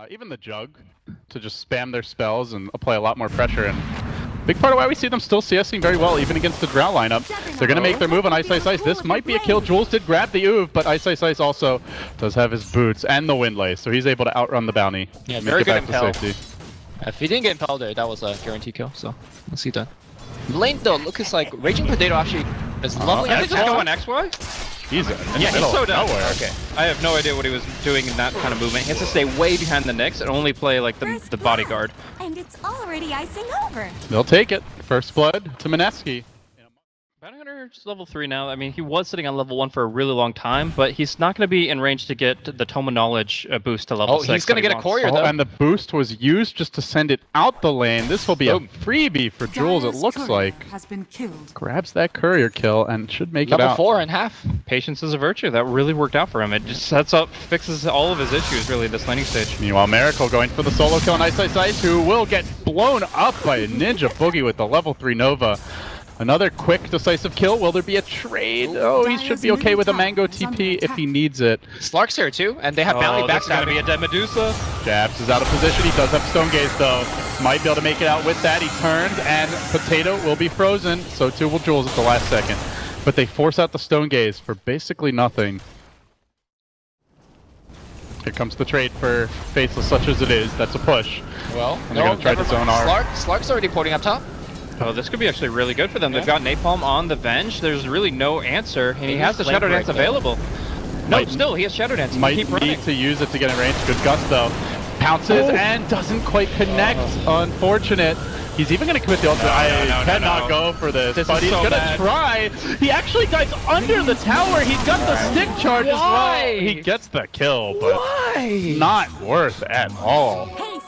even the Jug, to just spam their spells and apply a lot more pressure. And big part of why we see them still CSing very well, even against the Drow lineup. They're going to make their move on Ice Ice Ice. This might be a kill. Jules did grab the Oov, but Ice Ice Ice also does have his boots and the Windlace, so he's able to outrun the bounty. Yeah, make very it good back to impel. safety. If he didn't get impelled there, that was a guaranteed kill, so we'll see that. Lane though, looks like Raging Potato actually is lovely. Can they just go on XY? He's Yeah, he's so dumb. nowhere. Okay. I have no idea what he was doing in that kind of movement. He has to stay way behind the Nyx and only play like the bodyguard. And it's already icing over. They'll take it. First blood to Mineski. Bounty Hunter's level 3 now. I mean, he was sitting on level 1 for a really long time, but he's not going to be in range to get the Toma Knowledge boost to level 6. Oh, he's going to get a courier though. And the boost was used just to send it out the lane. This will be a freebie for Jules, it looks like. Has been killed. Grabs that courier kill and should make it Level out. 4 and half. Patience is a virtue. That really worked out for him. It just sets up, fixes all of his issues, really, this laning stage. Meanwhile, Miracle going for the solo kill on Ice Ice Ice, who will get blown up by a Ninja Boogie with the level 3 Nova. Another quick, decisive kill. Will there be a trade? Oh, he should be okay with a Mango TP if he needs it. Slark's here too, and they have bounty that's backstab. going to be a dead Medusa. Jabs is out of position. He does have Stone Gaze, though. Might be able to make it out with that. He turns, and Potato will be frozen. So too will Jules at the last second. But they force out the Stone Gaze for basically nothing. Here comes the trade for Faceless, such as it is. That's a push. Well, And they're gonna try to zone R. Slark's already porting up top. Oh, this could be actually really good for them. They've got Napalm on the Venge. There's really no answer, and he has the Shadow Dance available. No, still, he has Shadow Dance. He can Might keep running. need to use it to get in range. Good gust, though. Pounces and doesn't quite connect. Unfortunate. He's even going to commit the ultimate. I cannot go for this, but he's so going to bad. try. He actually dies under the tower. He's got the stick charge as well. Why? He gets the kill, but not worth at all. Haste.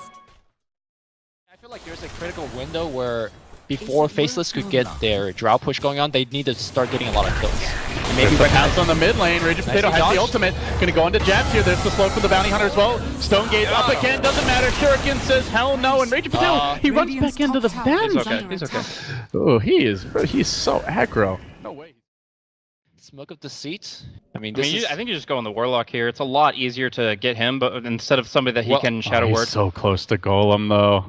I feel like there's a critical window where before Faceless could get their Drow push going on, they need to start getting a lot of kills. And maybe There's the pounce on the mid lane. Raging Potato has dodge. the ultimate. Gonna go into jabs here. There's the slow for the bounty hunter as well. Stone Gaze up again. Doesn't matter. Shuriken says hell no. And Raging Potato, he runs back into the bench. He's okay. He's okay. Oh, he's so aggro. No way. Smoke of Deceit. I mean, I think you just go on the Warlock here. It's a lot easier to get him, but instead of somebody that he can Shadow Word. He's so close to Golem, though.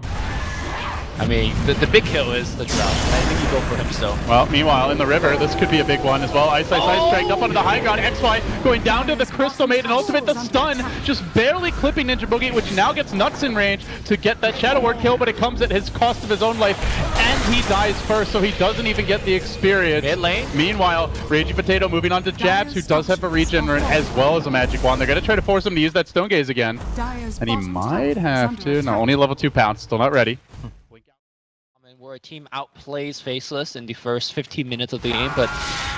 I mean, the big kill is the Drow. I think you go for him still. Well, meanwhile, in the river, this could be a big one as well. Ice Ice Ice dragged up onto the high ground. XY going down to the Crystal Maiden ultimate. The stun just barely clipping Ninja Boogie, which now gets Nuts in range to get that Shadow Word kill, but it comes at his cost of his own life. And he dies first, so he doesn't even get the experience. Mid lane. Meanwhile, Raging Potato moving on to Jabs, who does have a regen as well as a magic wand. They're going to try to force him to use that Stone Gaze again. And he might have to. No, only level 2 pounce. Still not ready. Where a team outplays Faceless in the first 15 minutes of the game, but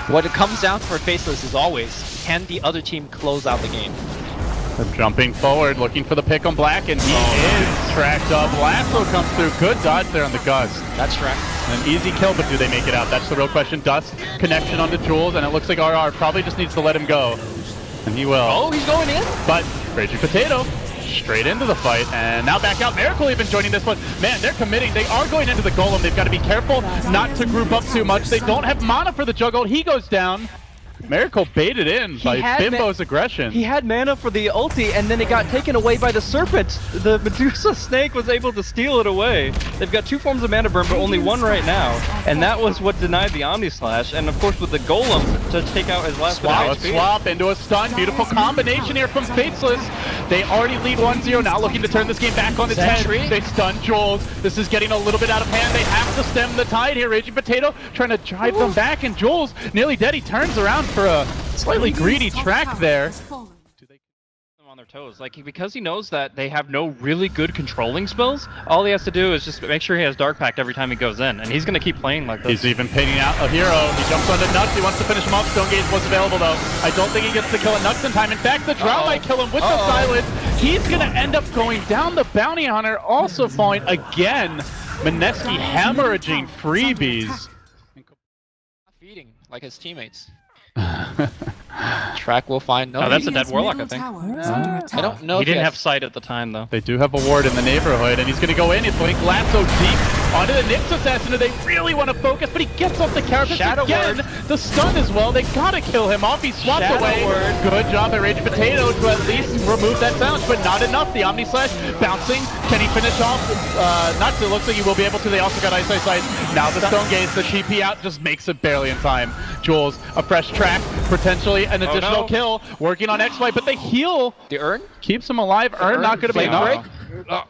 what it comes down for Faceless is always, can the other team close out the game? They're jumping forward, looking for the pick on Black, and he is tracked up. Lasso comes through. Good dodge there on the Gust. That's track. An easy kill, but do they make it out? That's the real question. Dust, connection onto Jules, and it looks like RR probably just needs to let him go. And he will. Oh, he's going in? But Raging Potato straight into the fight, and now back out. Miracle even joining this one. Man, they're committing. They are going into the Golem. They've got to be careful not to group up too much. They don't have mana for the Juggle. He goes down. Miracle baited in by Bimbo's aggression. He had mana for the ulti, and then it got taken away by the Serpent. The Medusa Snake was able to steal it away. They've got 2 forms of mana burn, but only 1 right now. And that was what denied the Omni Slash. And of course with the Golem to take out his last Swap into a stun. Beautiful combination here from Faceless. They already lead 1-0. Now looking to turn this game back on its head. They stun Jules. This is getting a little bit out of hand. They have to stem the tide here. Raging Potato trying to drive them back, and Jules nearly dead. He turns around for a slightly greedy track there. On their toes, like, because he knows that they have no really good controlling spells, all he has to do is just make sure he has Dark Pact every time he goes in, and he's going to keep playing like this. He's even pinning out a hero. He jumps onto Nuts. He wants to finish him off. Stone Gaze was available, though. I don't think he gets the kill at Nuts in time. In fact, the Drow might kill him with the silence. He's going to end up going down. The Bounty Hunter also falling again. Mineski hemorrhaging freebies. Feeding like his teammates. Track will find no. Oh, that's a dead Warlock, I think. I don't know. He didn't have sight at the time, though. They do have a ward in the neighborhood, and he's going to go in. He's putting Lasso deep onto the Nyx assassin, who they really want to focus, but he gets off the carapace Shadow again. Word. The stun as well. They gotta kill him off. He swaps Shadow away. Word. Good job by Rage Potato to at least remove that silence, but not enough. The Omni Slash bouncing. Can he finish off? Not to. Looks like he will be able to. They also got Ice Ice Ice. Now the Stone Gaze, the TP out, just makes it barely in time. Jules, a fresh track, potentially an additional kill. Working on XY, but the heal The urn? keeps him alive. Urn not going to be Flame enough.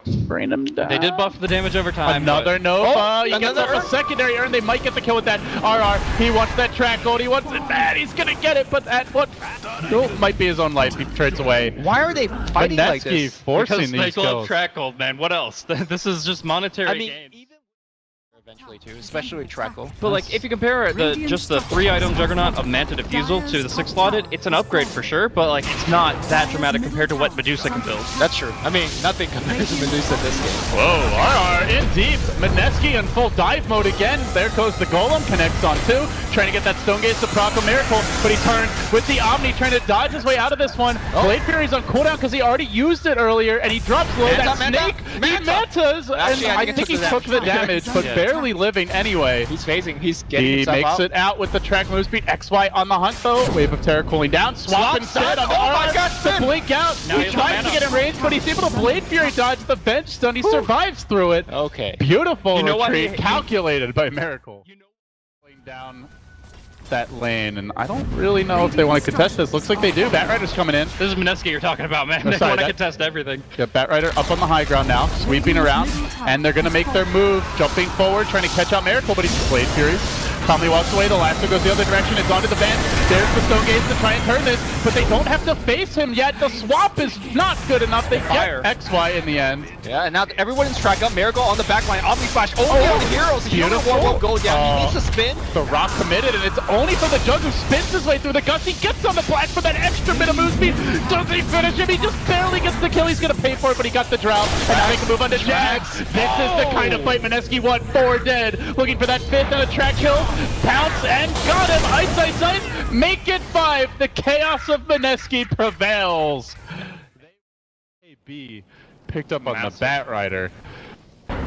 break? Bring him down. They did buff the damage over time. Another Nova. He gets another up a secondary urn. They might get the kill with that RR. He wants that track gold. He wants it bad. He's going to get it, but at what? Oh, might be his own life. He trades away. Why are they fighting like Mineski this? forcing Because they these love kills. track gold, man. What else? This is just monetary I mean, gain. even eventually too, especially Trackle. But like, if you compare just the 3-item Juggernaut of Manta Diffusal to the 6-slotted, it's an upgrade for sure, but like, it's not that dramatic compared to what Medusa can build. That's true. I mean, nothing compared to Medusa this game. Whoa, RR in deep. Mineski in full dive mode again. There goes the Golem, connects on two. Trying to get that Stone Gaze to proc a miracle, but he turned with the Omni, trying to dodge his way out of this one. Blade Fury's on cooldown because he already used it earlier, and he drops low. That snake, he mantas, Actually, and I I think think he it took took the the damage, but Yeah. barely living anyway. He's phasing. He's getting He himself makes out. it out with the track move speed. XY on the hunt though. Wave of Terror cooling down. Swap instead on the Oh my RR. God, The blink out. Now He he's tries on to mana. get in range, but he's able to Blade Fury dodge the bench stun. He survives through it. Okay. Beautiful You know what? retreat, He- calculated by Miracle. Pulling down that lane, and I don't really know if they want to contest this. Looks like they do. Batrider's coming in. This is Mineski you're talking about, man. Oh, They sorry, want to that- contest everything. Got Batrider up on the high ground now, sweeping around, and they're going to make their move, jumping forward, trying to catch out Miracle, but he's Blade Furies. Calmly walks away, the lasso goes the other direction, it's onto the bench. There's the Stone Gaze to try and turn this, but they don't have to face him yet. The swap is not good enough. They Fire. get XY in the end. Yeah, and now everyone is track up. Miracle on the back line. Omni Flash only on the heroes. The hero Beautiful. won't go down. He needs to spin. The Rock committed, and it's only for the Jug who spins his way through the guts. He gets on the black for that extra bit of move speed. Does he finish him? He just barely gets the kill. He's going to pay for it, but he got the drought. And now make a move onto Jax. This is the kind of fight Mineski won. 4 dead. Looking for that 5th and a track kill. Pounce and got him. Ice, ice, ice. Make it 5. The chaos of Mineski prevails. Be picked up on the Batrider.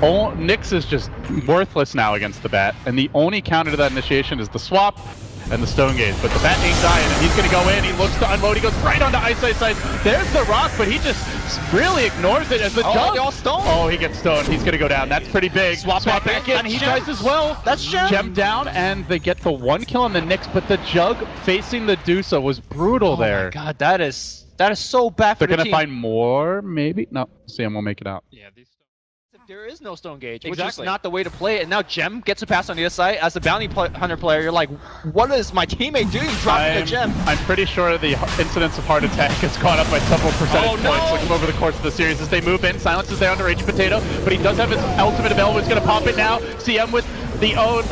Oh, Nyx is just worthless now against the Bat, and the only counter to that initiation is the swap and the Stone Gaze. But the Bat ain't dying, and he's gonna go in. He looks to unload. He goes right onto Ice Ice Ice. There's the Rock, but he just really ignores it as the jump. they all stoned. Oh, he gets stoned. He's gonna go down. That's pretty big. Swap back in. and he Gem. tries as well. That's Gem. Gem down, and they get the 1 kill on the Nyx, but the Jug facing the Dusa was brutal there. Oh my God, that is so bad for They're the gonna team. find more, maybe? No, CM will make it out. Yeah, these. There is no Stone Gauge, which is Exactly. not the way to play it. And now Gem gets a pass on the other side. As a bounty hunter player, you're like, what is my teammate doing dropping a Gem? I'm pretty sure the incidence of heart attack has gone up by several percentage points looking over the course of the series as they move in. Silence is there under Rage Potato, but he does have his ultimate available. He's going to pop it now. CM with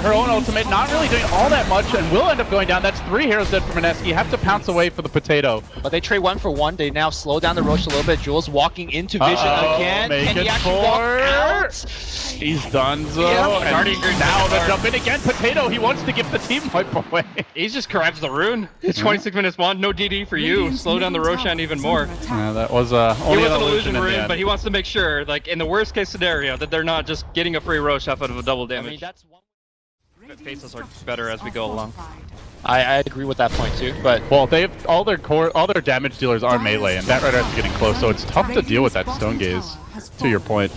her own ultimate, not really doing all that much, and will end up going down. That's 3 heroes dead for Mineski. Have to pounce away for the Potato. But they trade 1 for 1. They now slow down the Roche a little bit. Jules walking into Vision again. Make Can it he actually walk 4. out? He's done so. Yeah. And Guardian Green now the card. jump in again. Potato, he wants to give the team wipe away. He just grabs the rune. It's 26 minutes one, no DD for you. Slow down the Roshan even more. Yeah, that was He only was an an illusion illusion in the rune, end. but he wants to make sure, like in the worst case scenario, that they're not just getting a free Rosh off of a double I damage. mean, that's one. Faceless are better as we go along. I agree with that point too. But Well, they've all their damage dealers are melee, and Batrider is getting close, so it's tough to deal with that Stone Gaze. To your point,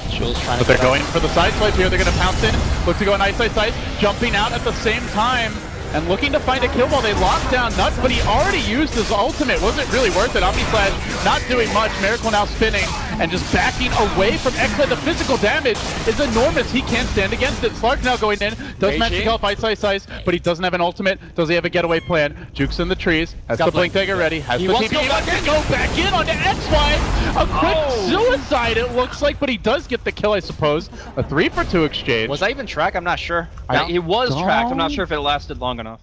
Jules trying but to they're get out. going for the side swipe here. They're going to pounce in, look to go on Ice Ice Ice, jumping out at the same time, and looking to find a kill while they lock down Nuts. But he already used his ultimate. Wasn't really worth it. Omni Slash not doing much. Miracle now spinning and just backing away from X-Men. The physical damage is enormous. He can't stand against it. Slark now going in. Does manage to kill off Ice Ice Ice, but he doesn't have an ultimate. Does he have a getaway plan? Jukes in the trees. Has got the Blink Blink. Dagger ready. Has He the wants TP. to go He back wants to in. go back in onto XY. A quick suicide, it looks like, but he does get the kill, I suppose. A 3 for 2 exchange. Was that even track? I'm not sure. It was tracked. I'm not don't- sure if it lasted long enough.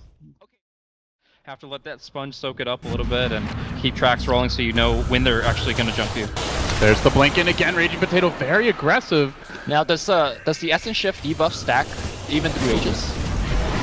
Have to let that sponge soak it up a little bit and keep tracks rolling so you know when they're actually going to jump you. There's the blink in again. Raging Potato very aggressive. Now does the Essence Shift debuff stack even through Aegis?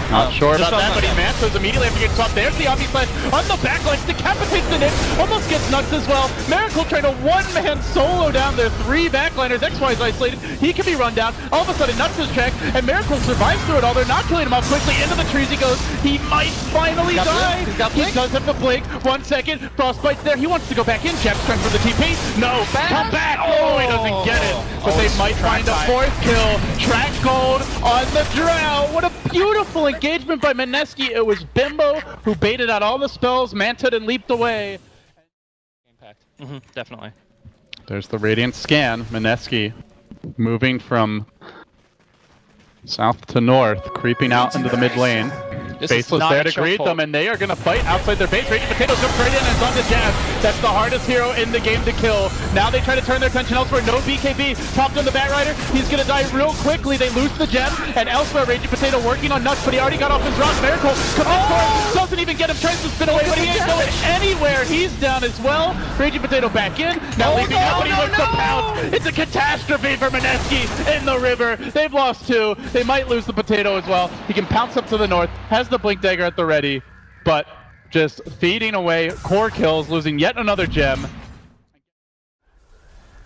Not sure about just that, but he on mantles immediately after getting swapped. There's the Omni Slash on the backline, decapitates the Nick, almost gets nuts as well. Miracle trying to one-man solo down their 3 backliners. XY's isolated, he can be run down. All of a sudden, Nuts is checked, and Miracle survives through it all. They're not killing him off quickly. Into the trees he goes. He might finally die. He does have to blink. 1 second, Frostbite's there. He wants to go back in. Jeb's trying for the TP. No, come back. Oh, he doesn't get it. But they might find a 4th kill. Track gold on the Drow. What a beautiful engagement by Mineski. It was Bimbo who baited out all the spells, manted and leaped away. Impact. Definitely. There's the Radiant scan. Mineski moving from south to north, creeping out into the mid lane. This is Faceless not there a to greet chokehold. them, and they are going to fight outside their base. Raging Potato jumps right in and it's on the Jazz. That's the hardest hero in the game to kill. Now they try to turn their attention elsewhere. No BKB. Popped on the Batrider. He's going to die real quickly. They lose the gem. And elsewhere, Raging Potato working on Nuts, but he already got off his rock. Miracle comes in for him. Doesn't even get him. Tries to spin away, but he ain't going anywhere. He's down as well. Raging Potato back in. Now leaving out, but he looks to pounce. It's a catastrophe for Mineski in the river. They've lost 2. They might lose the Potato as well. He can pounce up to the north. Has the Blink Dagger at the ready, but just feeding away core kills, losing yet another gem.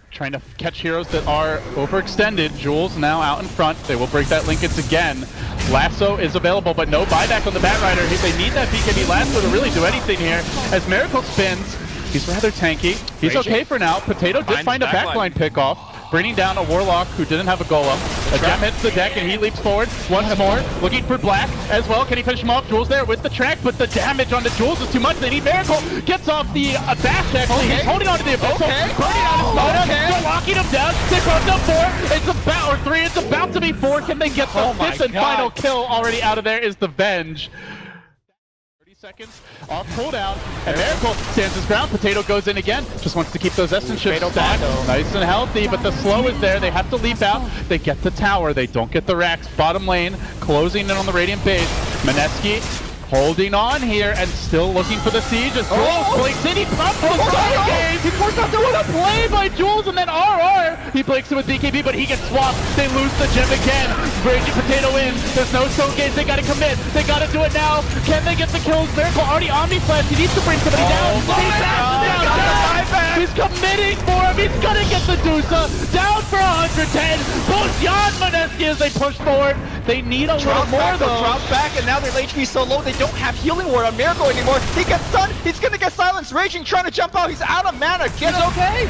Trying to catch heroes that are overextended. Jules now out in front. They will break that linkage again. Lasso is available, but no buyback on the Batrider. They need that BKB Lasso to really do anything here. As Miracle spins, he's rather tanky. He's okay for now. Potato did find a backline pickoff, bringing down a Warlock who didn't have a Golem. A gem hits the deck and he leaps forward once more, looking for Black as well. Can he finish him off? Jules there with the track, but the damage on the Jules is too much. They need Miracle. Gets off the bash actually. He's holding on to the Abyssal. Burning out his mana. They're locking him down. They broke up 4. It's about, or 3. It's about to be 4. Can they get the 5th and final kill already out of there is the Venge. 30 seconds off cooldown, and Miracle stands his ground. Potato goes in again, just wants to keep those essence ships stacked, nice and healthy, but the slow is there. They have to leap out. They get the tower, they don't get the racks. Bottom lane, closing in on the Radiant base. Mineski holding on here and still looking for the siege as Jules blinks in. He pops the side game. He forced out there with a play by Jules, and then RR. He blinks it with BKB, but he gets swapped. They lose the gem again. Raging Potato in. There's no stone gaze. They gotta commit. They gotta do it now. Can they get the kills? Miracle already Omni Flash. He needs to bring somebody down. He's committing for him. He's gonna get the Dusa. Down for 110. Push Jan Mineski as they push forward. They need a little more though. Drop back, and now their HP so low they don't have healing ward on Miracle anymore. He gets stunned. He's gonna get silenced. Raging trying to jump out. He's out of mana. Get him.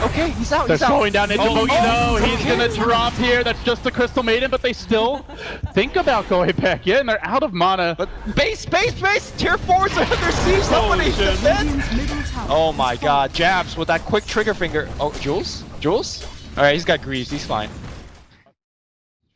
Okay, he's out. They're He's out. slowing down into Boogie though. He's gonna drop here. That's just the Crystal Maiden, but they still think about going back in. They're out of mana. But base. Tier 4s are under siege. Somebody defend. Oh my god. Jabs with that quick trigger finger. Oh, Jules? Alright, he's got Greaves. He's fine.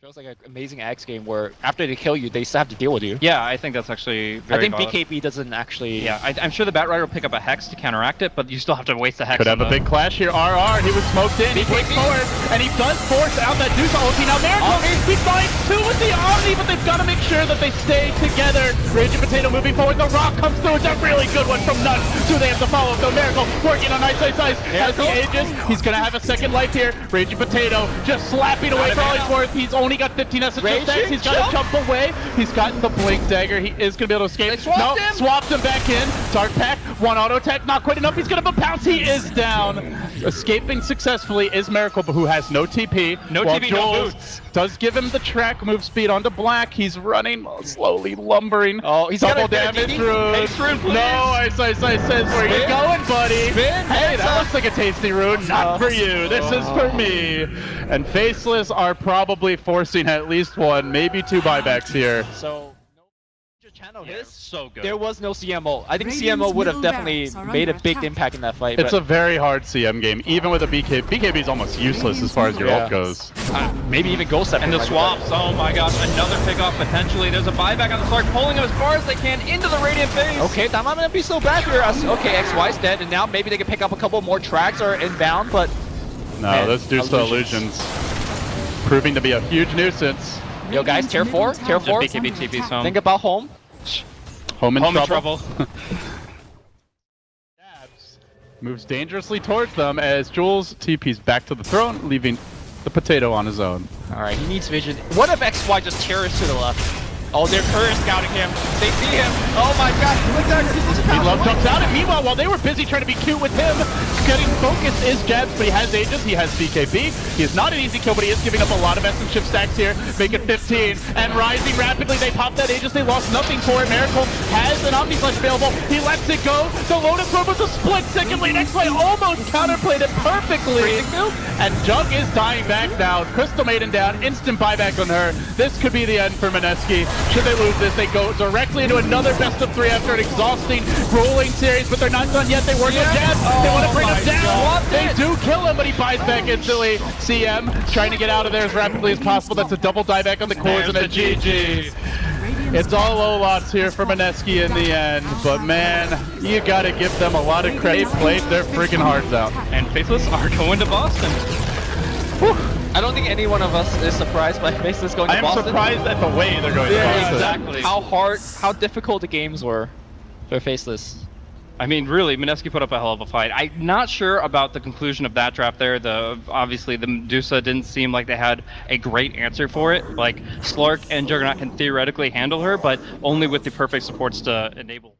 Feels like an amazing Axe game where after they kill you, they still have to deal with you. Yeah, I think that's actually very I think valid. BKB doesn't actually... Yeah, I'm sure the Batrider will pick up a Hex to counteract it, but you still have to waste the Hex. Could have a big clash here. RR, he was smoked in. He takes forward, and he does force out that Deuce ulti. Now Miracle, he finds 2 with the Omni, but they've got to make sure that they stay together. Raging Potato moving forward. The Rock comes through. It's a really good one from Nuts. So they have to follow. So Miracle working on Ice. Has the Aegis. He's going to have a second life here. Raging Potato just slapping away for all he's worth. He's only got 15 essence. He's got to jump away. He's got the Blink Dagger. He is going to be able to escape. Swapped him back in. Dark Pack, 1 auto attack, not quite enough. He's going to bounce. He is down. Escaping successfully is Miracle, who has no TP. No TP, no boots. Does give him the track move speed onto Black. He's running slowly, lumbering. Oh, he's double damage rune. No, Ice says, where you going, buddy? Hey, that looks like a tasty rune. Not for you. This is for me. And Faceless are probably forcing at least 1, maybe 2 buybacks here. So, channel It's so good. there was no CMO. I think CMO would have definitely made a big impact in that fight. It's a very hard CM game, even with a BKB. BKB is almost useless as far as your ult goes. maybe even Ghost Step. And the swaps, oh my gosh, another pickoff potentially. There's a buyback on the Slark, pulling him as far as they can into the Radiant base. Okay, that might not be so bad here. Okay, XY's dead, and now maybe they can pick up a couple more tracks or inbound, but... No, Man, let's do some illusions. Proving to be a huge nuisance. Yo guys, tier 4? Tier 4? BKB TP's home. Think about home. Home in trouble. trouble. Moves dangerously towards them as Jules TP's back to the throne, leaving the Potato on his own. Alright, he needs vision. What if XY just tears to the left? Oh, they're current scouting him. They see him. Oh my god, look at that. He love jumps out, and meanwhile, while they were busy trying to be cute with him, getting focused is Jabs, but he has Aegis, he has BKB. He is not an easy kill, but he is giving up a lot of Essence Shift stacks here, make it 15, and rising rapidly. They pop that Aegis, they lost nothing for it. Miracle has an Omni Slash available. He lets it go. The Lotus Orb was a split second lead. X-Play almost counterplayed it perfectly. And Jug is dying back now. Crystal Maiden down, instant buyback on her. This could be the end for Mineski. Should they lose this, they go directly into another best of 3 after an exhausting rolling series, but they're not done yet. They work with Jabs. They want to bring him down. They do kill him, but he buys back instantly. CM trying to get out of there as rapidly as possible. That's a double dieback on the cores and a GG. It's all low lots here for Mineski in the end, but man, you gotta give them a lot of credit. They played their freaking hearts out. And Faceless are going to Boston. Whew. I don't think any one of us is surprised by Faceless going to Boston. I am surprised at the way they're going to Boston. Exactly. How difficult the games were for Faceless. I mean, really, Mineski put up a hell of a fight. I'm not sure about the conclusion of that draft there. Obviously, the Medusa didn't seem like they had a great answer for it. Like, Slark and Juggernaut can theoretically handle her, but only with the perfect supports to enable